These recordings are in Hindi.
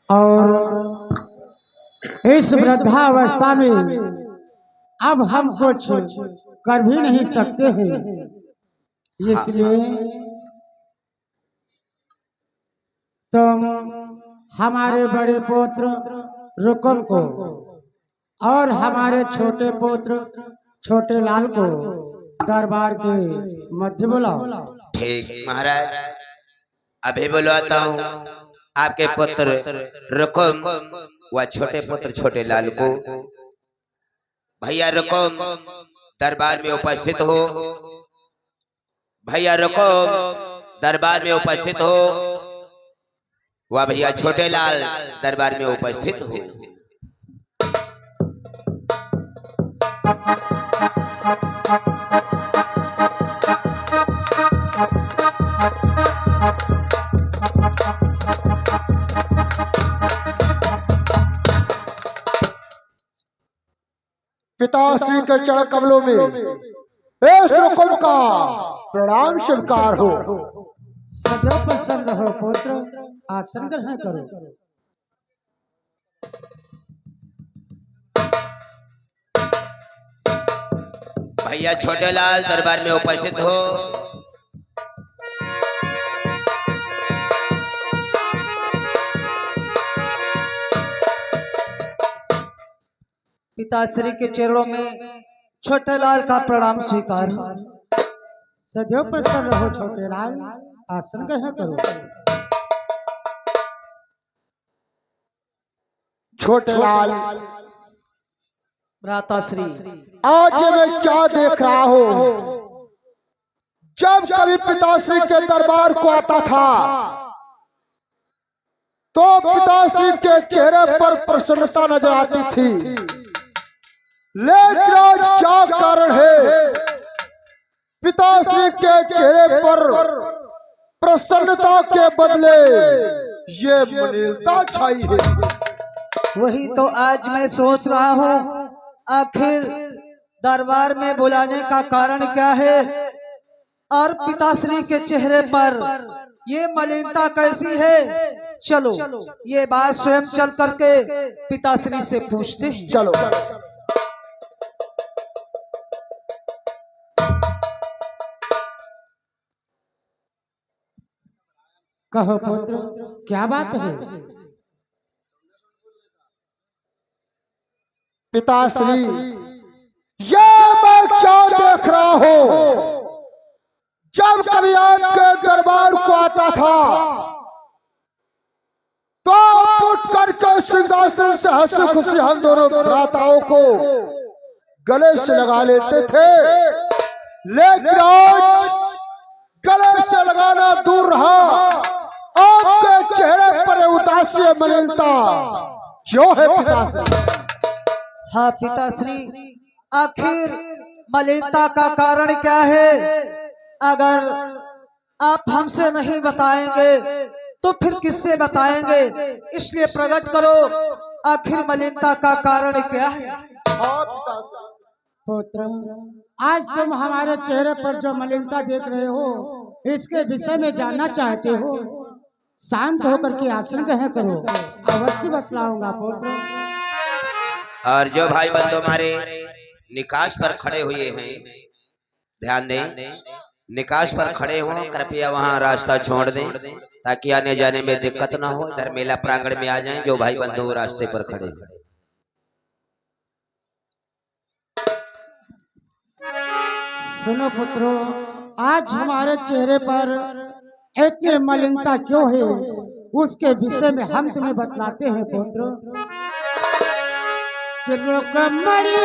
और इस वृद्धावस्था में अब हम कुछ कर भी नहीं सकते हैं, इसलिए तुम हमारे बड़े पुत्र रुकुम को और हमारे छोटे पुत्र छोटे लाल को दरबार के मध्य बुलाओ। ठीक महाराज, अभी बुलवाता हूँ आपके पुत्र रुकुम व छोटे पुत्र छोटे लाल को। भैया रुकुम दरबार में उपस्थित हो। भैया रुकुम दरबार में उपस्थित हो। वह भैया छोटे लाल दरबार में उपस्थित हो। पिताश्री के चरण कमलों में इस रुकुम का प्रणाम स्वीकार हो। सदैव प्रसन्न हो पुत्र, आसन ग्रहण करो। भैया छोटे लाल दरबार में उपस्थित हो। पिताश्री के चरणों में छोटे लाल का प्रणाम स्वीकार हो। सदैव प्रसन्न हो छोटे लाल, आसन ग्रहण करो। छोटे लाल, भ्राताश्री आज मैं क्या देख रहा हूँ, जब कभी पिताश्री के दरबार को आता था तो पिताश्री के चेहरे पर प्रसन्नता नजर आती थी, लेकिन आज क्या कारण है पिताश्री के चेहरे पर प्रसन्नता के बदले ये मलिनता छाई है। वही तो आज मैं सोच रहा हूँ, आखिर दरबार में बुलाने का कारण क्या है और पिताश्री के चेहरे पर ये मलिनता कैसी है। चलो ये बात स्वयं चल करके पिताश्री से पूछते हैं। चलो। कहो पुत्र, क्या बात है? पिताश्री, ये मैं क्या देख रहा हूँ, जब कभी आपके दरबार को आता था तो उठ करके सिंहासन से हंसी खुशी हम दोनों भ्राताओं को गले से लगा लेते थे, लेकिन आज गले से लगाना दूर रहा, आपके चेहरे पर उदासी मलिनता क्यों है पिताश्री? हाँ पिताश्री, आखिर मलिनता का कारण क्या है? अगर आप हमसे नहीं बताएंगे तो फिर किससे बताएंगे, इसलिए प्रकट करो आखिर मलिनता का कारण क्या है। पुत्र, आज तुम हमारे चेहरे पर जो मलिनता देख रहे हो, इसके विषय में जानना चाहते हो, शांत होकर के आसन ग्रहण करो, अवश्य बतलाऊंगा पुत्र। और जो भाई बंधु हमारे निकास पर खड़े हुए हैं, ध्यान दें, निकास पर खड़े हो, कृपया वहां रास्ता छोड़ दें ताकि आने जाने में दिक्कत ना हो। इधर मेला प्रांगण में आ जाएं जो भाई बंधु रास्ते पर खड़े हैं। सुनो पुत्रो, आज हमारे चेहरे पर इतनी मलिनता क्यों है, उसके विषय में हम तुम्हें बतलाते हैं पुत्र। कि रुकमणी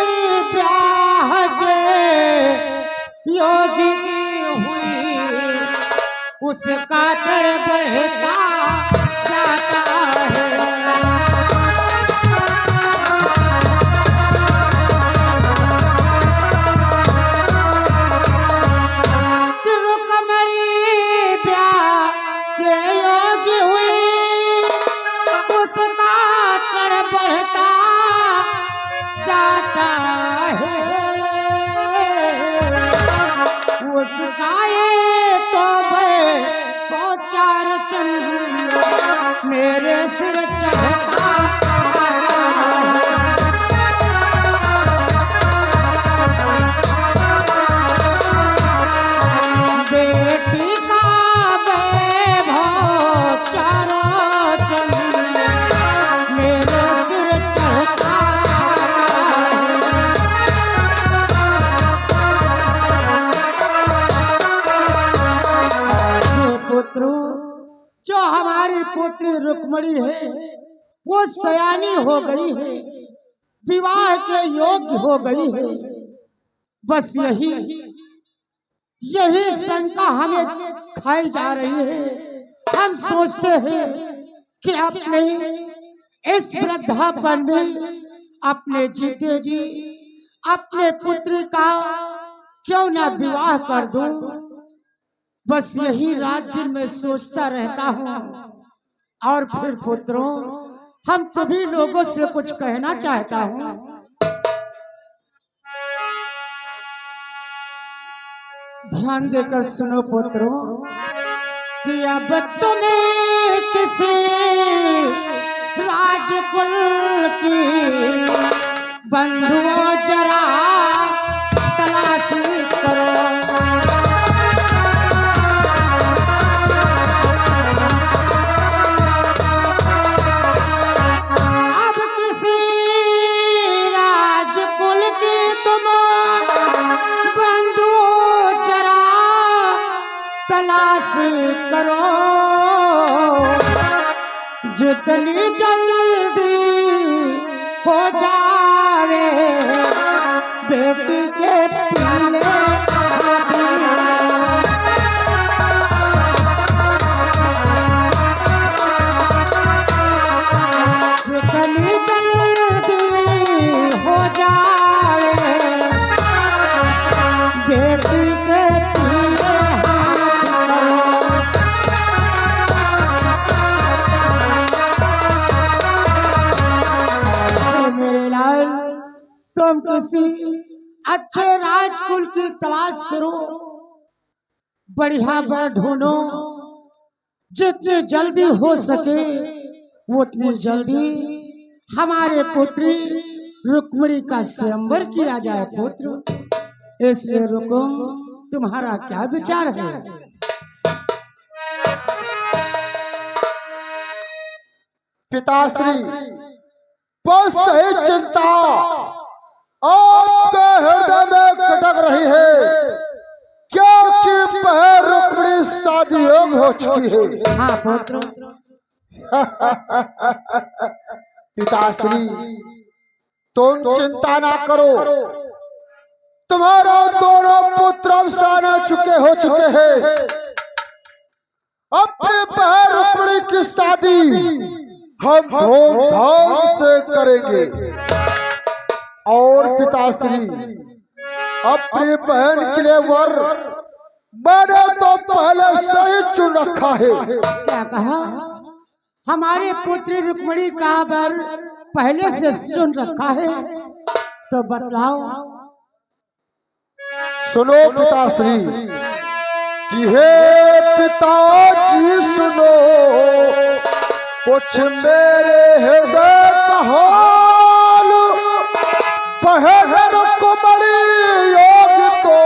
ब्याह के योगी हुई, उसका डर बढ़ता जाता है। कि रुकमणी ब्याह के योगी हुई, उसका डर बढ़ता जाता है। उसका ये तो चार चंद पुत्री रुक्मणी है वो सयानी हो गई है, विवाह के योग्य हो गई है। बस यही शंका हमें खाई जा रही है। हम सोचते हैं कि अपने इस वृद्धापन में अपने जीते जी अपने पुत्री का क्यों ना विवाह कर दूं। बस यही रात दिन में सोचता रहता हूँ। और फिर पुत्रों, हम सभी लोगों से कुछ कहना चाहता हूँ। ध्यान देकर सुनो पुत्रों कि अब तुम्हें किसी राजकुल की बंधुओं जरा तलाश करो। अब किसी राजकुल की तुम बंधुओं जरा तलाश करो। जितनी जल्दी हो जावे बेटी के पीले जितनी जल्दी हो जावे बेटी के पीले हाथ करो। मेरे लाल, तुम किसी अच्छे राजकुल की तलाश करो, बढ़िया वर ढूंढो। जितनी जल्दी हो सके उतनी जल्दी हमारे पुत्री रुक्मिणी का स्वयंवर किया जाए पुत्र। इसलिए रुकुम, तुम्हारा क्या विचार है? पिताश्री, बस सही चिंता आपके हृदय में खटक रही है, क्योंकि पहले रुक्मिणी शादी योग्य हो चुकी है। हाँ पुत्र। पिताश्री, तुम चिंता ना करो, तुम्हारा दोनों पुत्र अवसान हो चुके हैं। अपने बहन रुक्मिणी की शादी हम धूमधाम से करेंगे। और पिताश्री, अपनी बहन के लिए वर मैंने तो पहले से ही चुन रखा है। क्या कहा? हमारे पुत्री रुक्मिणी का वर पहले से चुन रखा है, तो बतलाओ। सुनो पिताश्री कि हे पिताजी सुनो, कुछ मेरे हृदय का हाल। बहन रुक्मिणी योग तो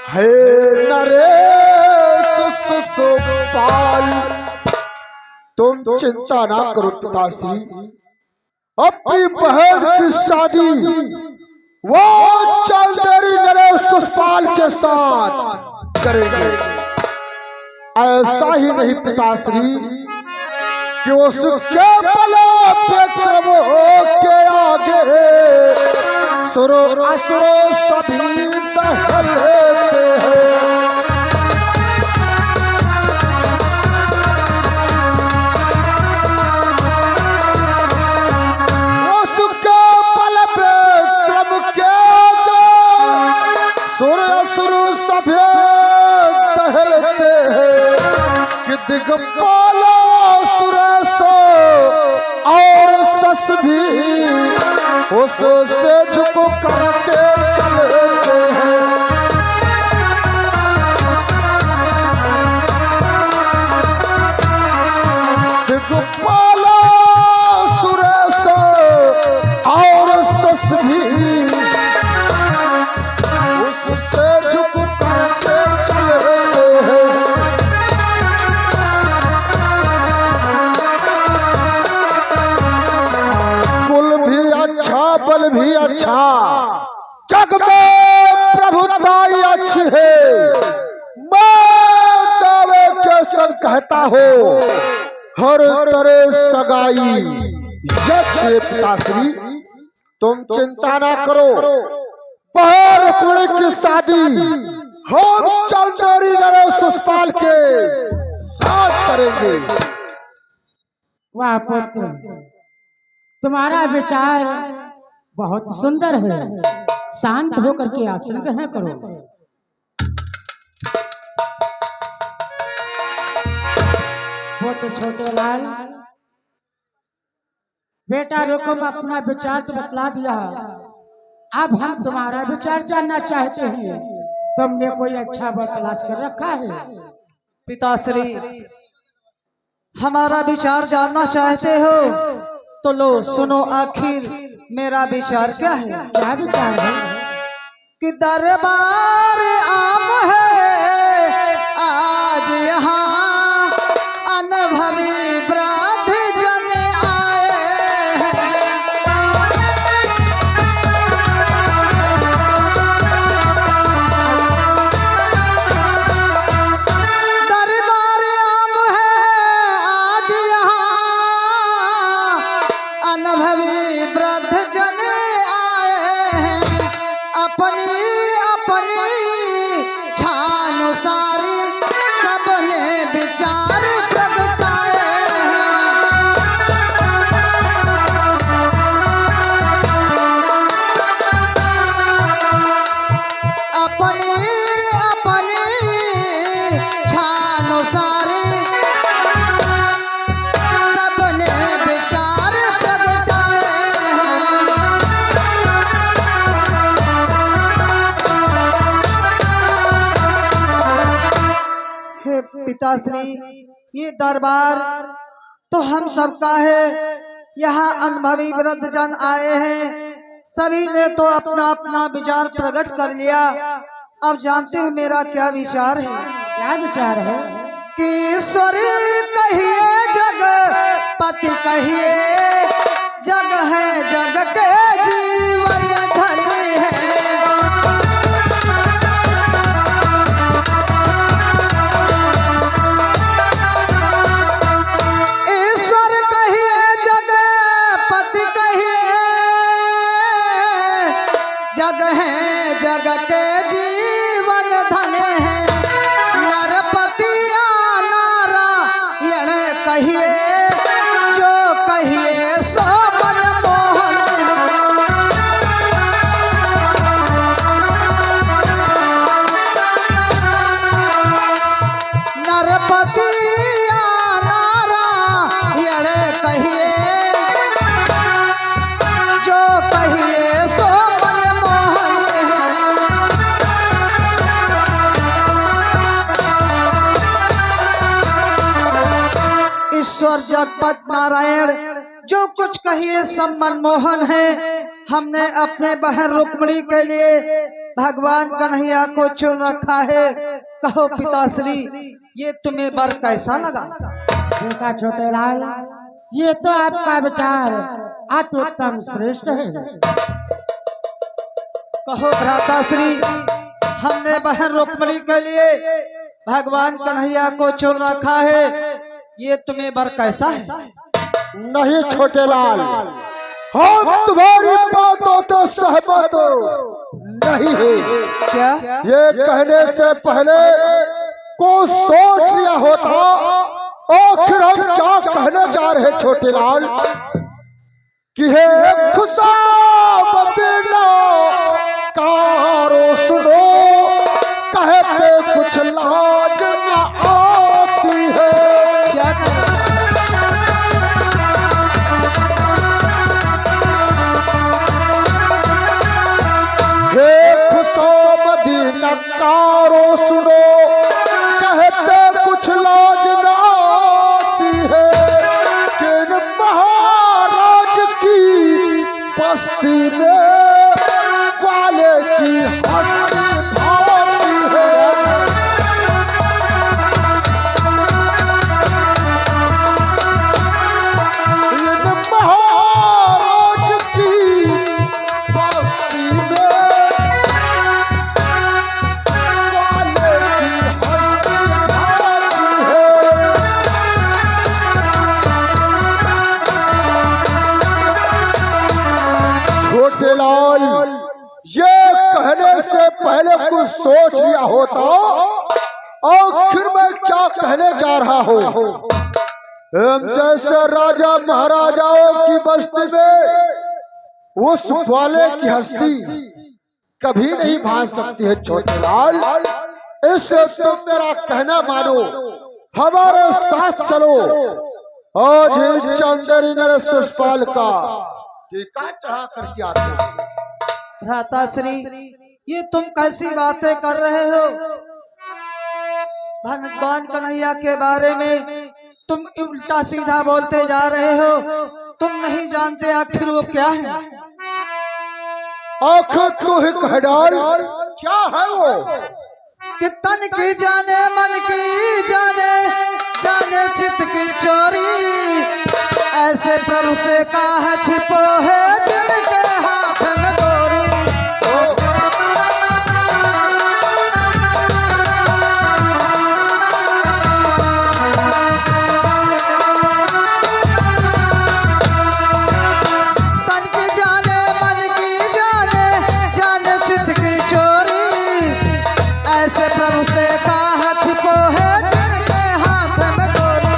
है नरेश सुपाल। तुम चिंता ना करो पिताश्री, अपनी बहन की शादी वो चंदेरी नरेश सुपाल के साथ करेंगे। ऐसा ही नहीं पिताश्री कि उसके पराक्रम के आगे सुरो असुरो सभी दहलते हैं। उसके पराक्रम के आगे सुर असुर सभी दहलते हैं। कि दिग्पाला सुरेश और सस भी उससे झुक करके चलते हैं। दिग्पाला सुरेश और सस भी उससे झुक करके चलते हैं। बल भी अच्छा, जग में प्रभुताई अच्छी है। मैं दावे जब कहता हो हर तरह सगाई यक्ष पिताश्री, तुम चिंता ना करो, पहर रुक्मिणी की शादी हम चंदेरी नरेश सुषपाल के साथ करेंगे। वाह पुत्र, तुम्हारा विचार बहुत सुंदर है। शांत होकर के आसन ग्रहण करो। छोटे लाल बेटा रुको, अपना विचार तो बतला दिया, अब हम तुम्हारा विचार जानना चाहते हैं। तुमने कोई अच्छा वर तलाश कर रखा है? पिताश्री, हमारा विचार जानना चाहते हो तो लो सुनो, आखिर मेरा विचार क्या है। क्या विचार है? कि दरबार आम है आज यहाँ, अनुभवी वृद्ध जन आए हैं। दरबार आम है आज यहाँ, अनुभवी वृद्ध जन आए हैं। अपनी अपनी छानुसारी सबने विचार प्रगटाए हैं। अपनी अपनी छानुसारी सबने विचार प्रगटाए हैं। हे पिताश्री, ये दरबार तो हम सबका है। यहाँ अनुभवी वृद्ध जन आए हैं, सभी ने तो अपना अपना विचार प्रकट कर लिया। अब जानते हैं मेरा क्या विचार है। क्या विचार है? कि ईश्वर कहिए जग पति कहिए, जग है जग के जीवन धन है। ईश्वर कहिए जग पति कहिए, जग है जग के जीवन धन है। नरपति नारायण कहिए, जो कहिए सो मनमोहन है। नरपति नारायण कहिए, जो कहिए सो मनमोहन है। ईश्वर जगपत नारायण जो कुछ कहिए सब मनमोहन है। हमने अपने बहन रुक्मिणी के लिए भगवान कन्हैया को चुन रखा है। कहो पिताश्री, ये तुम्हें वर कैसा लगा। बेटा छोटे लाल, ये तो आपका विचार अति उत्तम श्रेष्ठ है। कहो भ्राताश्री, हमने बहन रुक्मिणी के लिए भगवान कन्हैया को चुन रखा है, ये तुम्हें वर कैसा है। नहीं छोटे लाल, हम तुम्हारी बातों तो सहमत नहीं है। क्या ये कहने से पहले को सोच लिया होता, आखिर हम क्या कहने जा रहे छोटे लाल। कि हे खुशामदीना कारो सुनो, कहते कुछ लाज न आती है। क्या हे खुशामदीना कारो सुनो, कहते कुछ लाज न आती है। किन महाराज की बस्ती में ग्वाले की हस्ती भाती है। इन महाराज की बस्ती में ये कहने से पहले कुछ सोच लिया होता आखिर मैं क्या कहने जा रहा हूँ। हम जैसे राजा महाराजाओं की बस्ती में उस वाले की हस्ती कभी नहीं भांज सकती है छोटे लाल। इसलिए तुम मेरा कहना मानो, हमारे साथ चलो। आज ही चंदेरी नरेश शिषपाल का टीका चढ़ा करके आते हैं। भ्राताश्री, ये तुम कैसी बातें कर रहे हो? भगवान कन्हैया के बारे में तुम उल्टा सीधा बोलते जा रहे हो। तुम नहीं जानते आखिर वो क्या है। आखिर तू ही कह डाल, क्या है वो? कि तन की जाने मन की जाने, जाने चित्त की चोरी, ऐसे प्रभु से कहा छिपो है जिनके हाथ में डोरी। तन की जाने मन की जाने, जाने चित्त की चोरी, ऐसे प्रभु से कहा छिपो है जिनके हाथ में डोरी।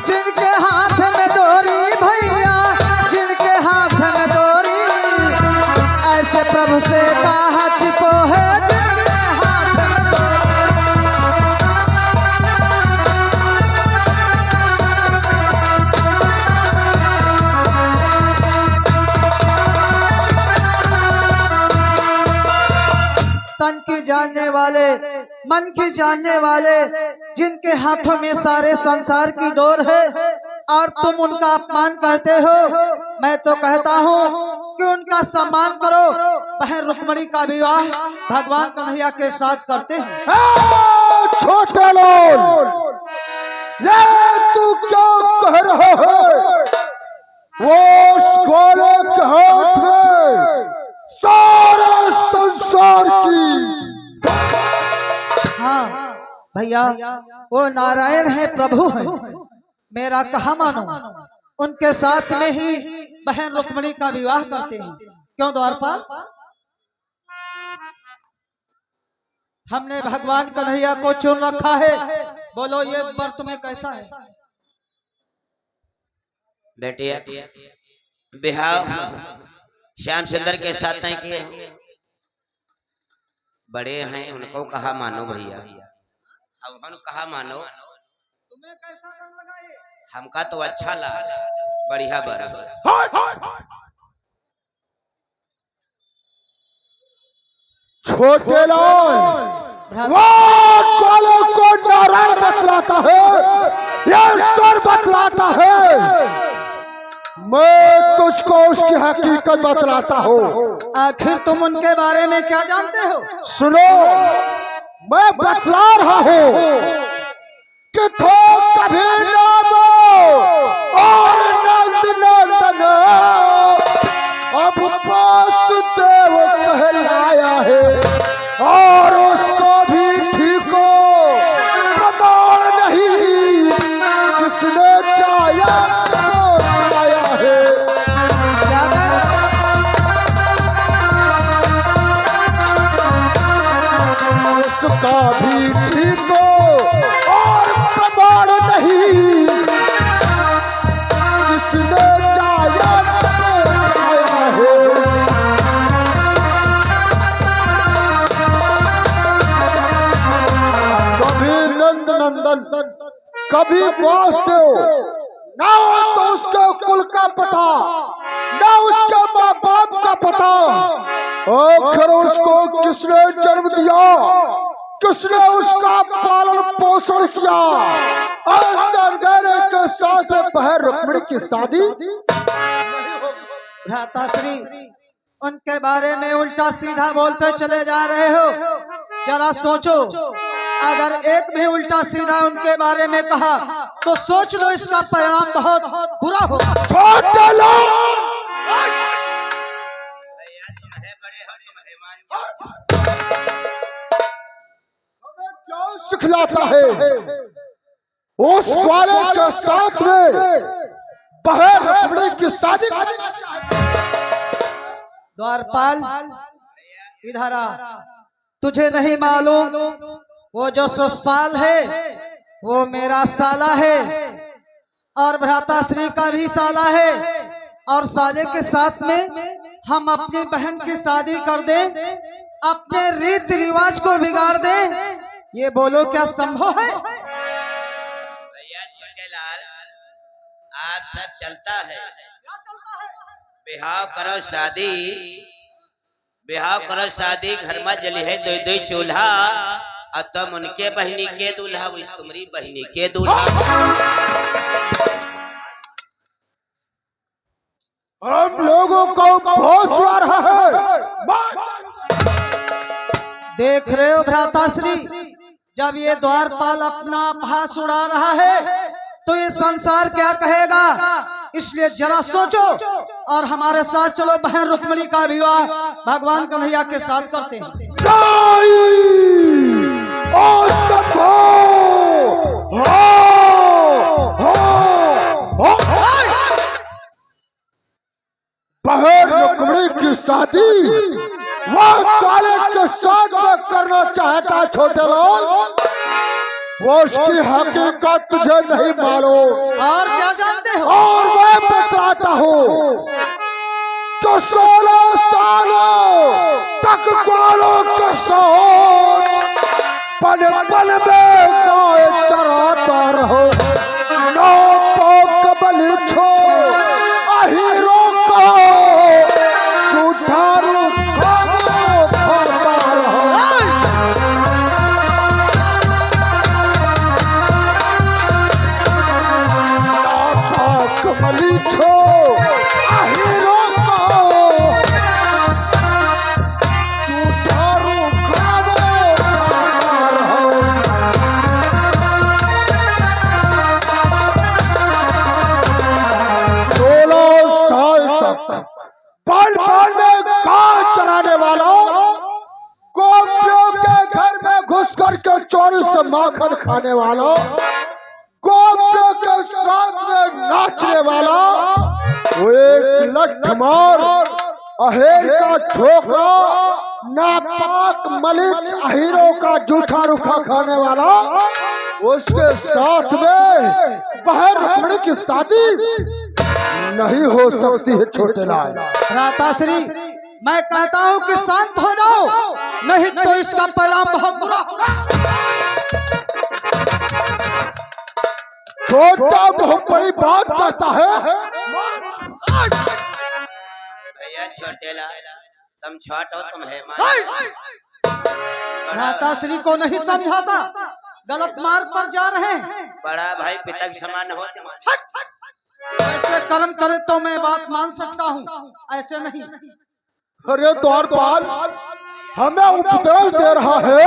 जिनके हाथ में डोरी भैया, जिनके हाथ में डोरी, ऐसे प्रभु से कहा छिपो है जिनके हाथ में डोरी। तन की जानने वाले, मन की जानने वाले, जिनके हाथों में सारे संसार की डोर है और तुम उनका अपमान करते हो। मैं तो कहता हूँ कि उनका सम्मान करो। बहन रुक्मणी का विवाह भगवान कन्हैया के साथ करते हैं। छोटे लाल, ये तू क्या कह रहा है? वो ग्वाले के हाथ में सारे संसार की। हाँ भैया, वो नारायण है, प्रभु है। मेरा कहा मानो, उनके साथ में ही बहन रुक्मणी का विवाह करते हैं। क्यों द्वारपाल? हमने भगवान कन्हैया को चुन रखा है। बोलो ये वर तुम्हें कैसा है? बेटिया बिहार श्याम सुंदर के साथ तय किए, बड़े हैं, उनको कहा मानो भैया। अब हम कहा मानो, तुम्हें कैसा डर लगा ये? हमका तो अच्छा लगा, बढ़िया बराबर। छोटे लाल, वो ग्वालों को नारायण बतलाता है, यह ईश्वर बतलाता है। मैं तुझको उसकी हकीकत बतलाता हूँ। आखिर तुम उनके बारे में क्या जानते हो? सुनो, मैं बतला रहा हूँ कि थो कभी नामो और नंद नंदन अब वासुदेव कहलाया है, और उसको भी ठीको प्रमाण नहीं किसने चाया है। उसका भी ठीको और प्रमाण नहीं किसने चाया है। कभी नंद नंदन, कभी वासुदेव, ना तो उसके कुल का पता, ना उसके माँ बाप का पता। आखिर उसको किसने जन्म दिया, किसने उसका पालन पोषण किया। के साथ बहन रुक्मिणी की शादी। भ्राताश्री, उनके बारे में उल्टा सीधा बोलते चले जा रहे हो। जरा सोचो, अगर एक भी उल्टा सीधा उनके बारे में कहा तो सोच लो इसका परिणाम बहुत बुरा होगा। छोटे लोग, सिखलाता है। उस ग्वाले के साथ में बहर रुक्मिणी की शादी करना चाहता है। द्वारपाल इधर आ। तुझे नहीं मालूम वो जो सुषपाल है वो मेरा साला है और भ्राताश्री का भी साला है, और साले के साथ में हम अपनी बहन की शादी कर दें, अपने रीति रिवाज को बिगाड़ दें, ये बोलो क्या संभव है? भैया छोटे लाल, आप सब चलता है, बिहाव करो शादी, घर में जली है दो दो चूल्हा, और तुम उनके बहनी के दूल्हा, वही तुम्हारी बहनी के दूल्हा। हम लोगों को बहुत आ रहा है। देख रहे हो भ्राताश्री, जब ये द्वारपाल अपना भाष उड़ा रहा है तो ये संसार क्या कहेगा, इसलिए जरा सोचो और हमारे साथ चलो, बहन रुक्मिणी का विवाह भगवान कन्हैया के साथ करते हैं। बहन रुक्मिणी की शादी वह काले के साथ में करना चाहता है छोटे लाल। वो उसकी हकीकत तुझे नहीं मालूम, और क्या जानते हो? और मैं बतलाता हूँ कि 16 सालों तक ग्वालों के साथ पल पल में गाय चराता रहो, नौ पाक बलि छो अहीरो को झूठा रूप खाता रहो। कमली छो अहीरो को झूठा रूप खाता रहो। 16 साल तक पल पल में गाय चराने वाला, गोपियों के घर में घुस करके चोरी से माखन खाने वाला, गोपियों के साथ में नाचने वाला, वो एक लठमार अहेर का झोंका, नापाक मलिच अहीरों का जूठा रुखा खाने वाला, उसके साथ में बहन रुक्मिणी की शादी नहीं हो सकती है छोटे लाल। भ्राताश्री, मैं कहता हूँ कि शांत हो जाओ, नहीं तो इसका परिणाम बहुत बुरा होगा। छोटा बहुत बड़ी बात करता है। भैया छोटे लाल, तुम छोट हो, तुम है भ्राताश्री को नहीं समझाता, गलत मार्ग पर जा रहे हैं। बड़ा भाई पिता के समान हो। ऐसे कर्म करे तो मैं बात मान सकता हूँ, ऐसे नहीं। अरे द्वारपाल, हमें उपदेश दे रहा है,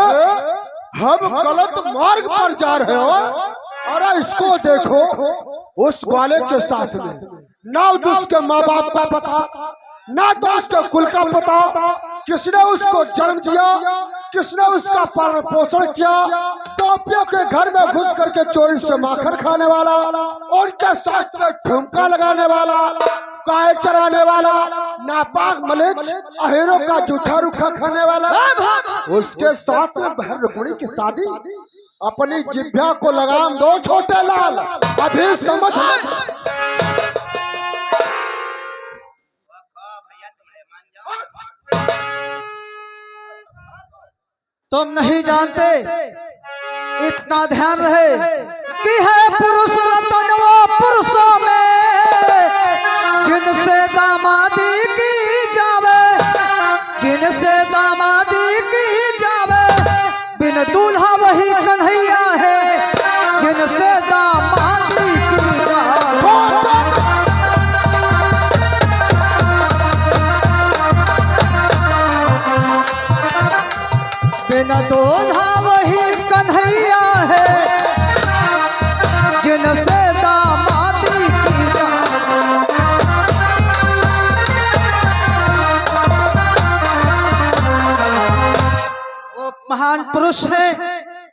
हम गलत मार्ग पर जा रहे हो। अरे इसको देखो, उस ग्वाले के साथ में ना तो उसके माँ बाप का पता, ना तो उसके कुल का पता, किसने उसको जन्म दिया, किसने उसका पालन पोषण किया, गोपियों के घर में घुस करके चोरी से माखन खाने वाला, उनके साथ में ठुमका लगाने वाला, गाय चराने वाला, नापाक मलिच अहीरों का जूठा रुखा खाने वाला, उसके साथ में बहन रुक्मिणी की शादी। अपनी जिभ्या को लगाम दो छोटे लाल, अभी समझ तुम नहीं जानते, इतना ध्यान रहे कि है पुरुष रतन वो पुरुषों में, जिनसे दामादी की जावे, जिनसे दामादी की जावे, बिन दूल्हा वही कन्हैया है, जिनसे दामादी की जावे। बिन दूल्हा वही कन्हैया है, जिनसे दामादी की जावे। वो महान पुरुष है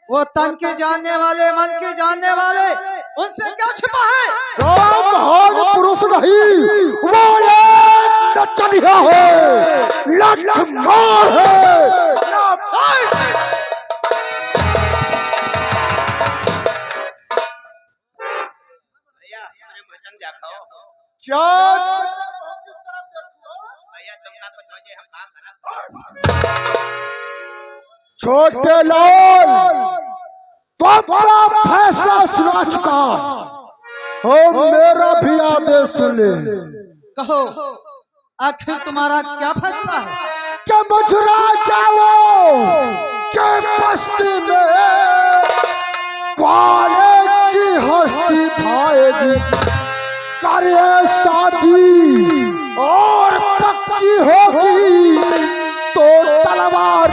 वो तन के जानने वाले, मन के जानने वाले, उनसे क्या छिपा है? वो महान पुरुष नहीं, वो एक नचनिया है, लठमार है। क्या छोटे लाल तो अपना फैसला सुना चुका हो, मेरा भी आदेश सुन ले। कहो, आखिर तुम्हारा क्या फैसला है? क्या मजुरा जाओ के बस्ती में वाले की हस्ती भाएगी, करे शादी और पक्की होगी तो तलवार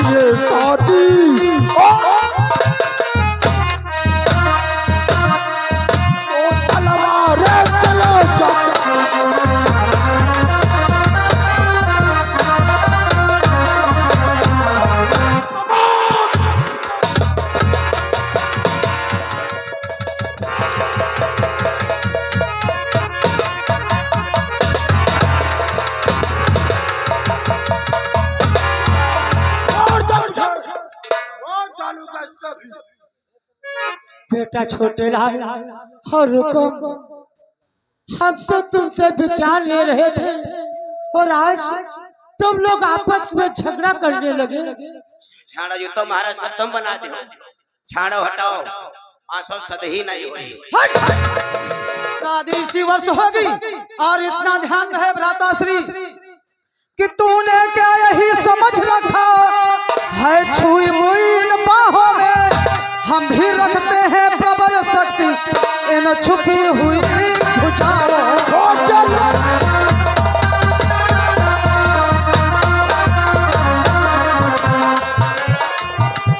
ये शादी तो तलवार चलो बेटा छोटे लाल, और रुको, हम तो तुमसे विचार ले रहे थे और आज तुम लोग आपस में झगड़ा करने लगे। छाड़ो, ये तो महाराज सब तुम बना दे। छाड़ो, हटाओ, आंसू सदही नहीं हुई। शादी इसी वर्ष होगी, और इतना ध्यान रहे भ्राताश्री कि तूने क्या यही समझ रखा है, छुई मुई इन बाहों में हम भी रखते हैं प्रबल शक्ति, इन छुपी हुई भुजाओं।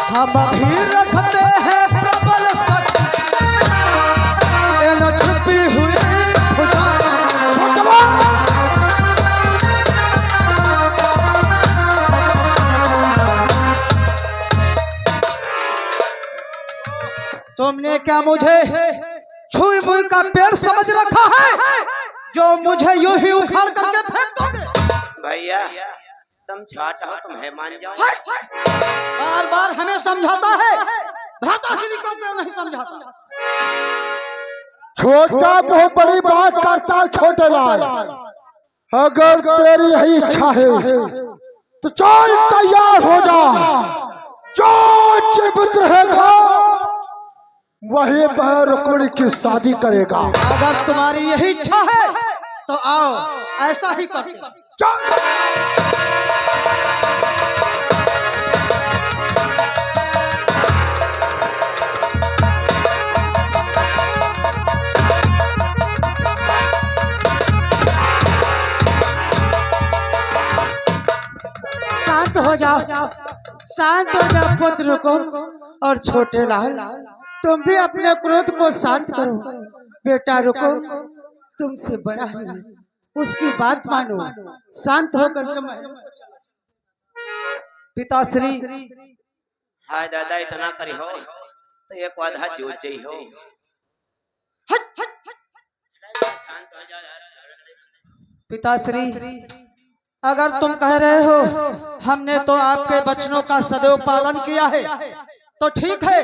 हम भी रखते हैं प्रबल शक्ति, इन छुपी हुई भुजाओं। तुमने क्या मुझे छुई मुई का पेड़ समझ रखा है, जो मुझे यूं ही उखाड़ करके फेंक दोगे? भैया तुम छाट हो, तुम है मान जाओ। बार बार हमें समझाता है, भ्राताश्री को क्यों नहीं समझाता? छोटा बहुत बड़ी बात करता है छोटे लाल। अगर तेरी यही इच्छा है तो चल तैयार हो जा, जो जीवित रहेगा वही वह रुक्मिणी की शादी करेगा। अगर तुम्हारी यही इच्छा है तो आओ, ऐसा ही करते। शांत हो जाओ, शांत हो जाओ पुत्र को। और छोटे लाल, तुम भी अपने क्रोध को शांत करो। बेटा रुको, तुमसे बड़ा है, उसकी बात मानो, शांत होकर के पिताश्री। हाय दादा, इतना करी हो तो एक आधा जोत जाई हो। पिताश्री, अगर तुम कह रहे हो हमने तो आपके वचनों का सदैव पालन किया है तो ठीक है,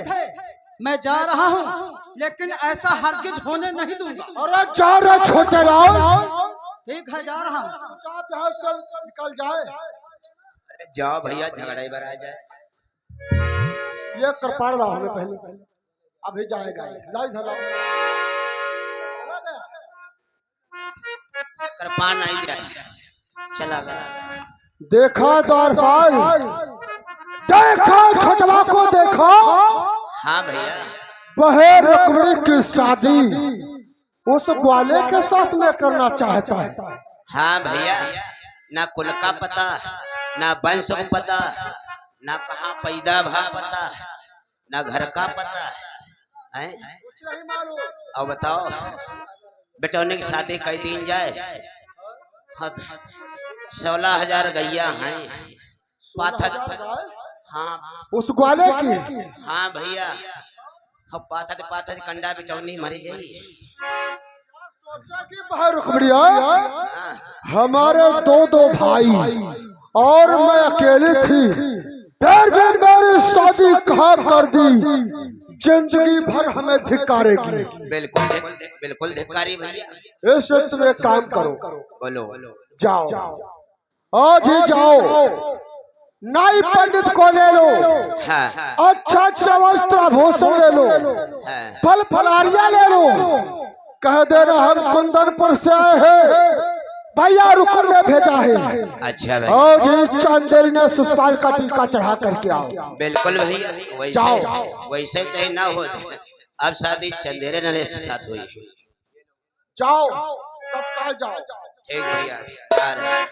मैं जा रहा हूँ, लेकिन ऐसा हरगिज होने नहीं दूंगा। अरे जा रहे छोटे लाल। ठीक है, जा रहा हूँ। यहाँ से निकल जाए। अरे जाओ भैया, झगड़े पर आ जाए। ये कृपाण रहा हमें पहले, अभी जाएगा। जाओ इधर, कृपाण नहीं दिया, चला गया। देखा द्वारपाल, देखा छठवा को देखा। हाँ भैया, वह रुक्मिणी की शादी उस ग्वाले के साथ में करना चाहता है। हाँ भैया, ना कुल का पता, ना वंश का पता, ना कहाँ पैदा भा पता, ना घर का पता है। कुछ नहीं मालूम। अब बताओ बेटौनी की शादी कई दिन जाए, हाँ, 16,000 गैया हैं। पाथक 16,000 गाय? हाँ उस ग्वाले की? हाँ भैया, हम पाथक पाथक कंडा बिचौनी मरी जाइए। सोचा कि भाई रुकमड़िया हाँ, हमारे दो भाई और मैं अकेली थी, फिर भी मेरी शादी कहाँ कर दी, जिंदगी भर हमें धिक्कारेगी। बिल्कुल धिक्कारी भैया। इससे तुम एक काम करो, बोलो। जाओ आज ही जाओ, नाई पंडित को ले लो, हाँ अच्छा वस्त्र आभूषण ले लो, हाँ फल फलारिया ले लो, कह देना हम कुंदनपुर से आए हैं, भैया रुकन ने भेजा है। अच्छा भाई, और जी चंदेरी ने सुष्पाल का टीका चढ़ा करके आओ। बिल्कुल भैया, वैसे चाहे ना हो, अब शादी चंदेरे नरेश के साथ हुई है। जाओ तत्काल जाओ। ठीक भैया, आ रहे हैं।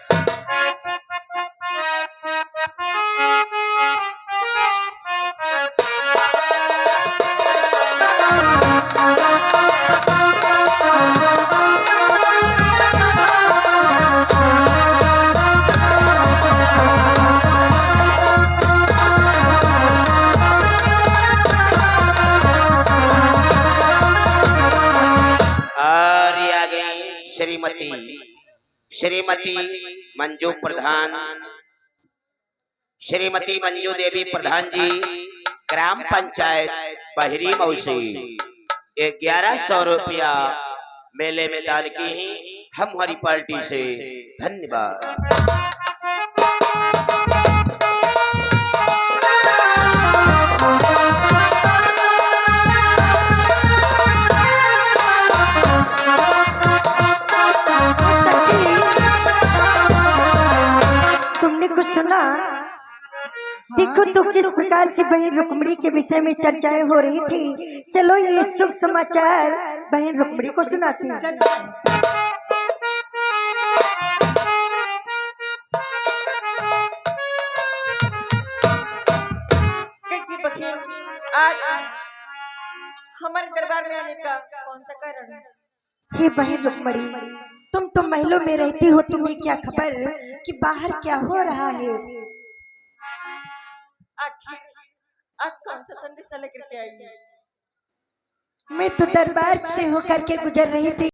और ये आ गई श्रीमती मंजू प्रधान, श्रीमती मंजू देवी प्रधान जी, ग्राम पंचायत बहरी मौसी। 1100 रुपया मेले में दान की ही हमारी पार्टी से। धन्यवाद। तुमने कुछ सुना? देखो तो किस प्रकार से बहन रुक्मणी के विषय में चर्चाएं हो रही थी। चलो ये शुभ समाचार बहन रुक्मणी को सुनाती हैं। आज हमारे दरबार में आने का कौन सा कारण है? हे बहन रुक्मणी, तुम तो महलों में रहती हो, तुम्हें क्या खबर कि बाहर क्या हो रहा है? आखिर आज कौन सा संदेश लेकर के आई है? मैं तो दरबार से होकर के गुजर रही थी,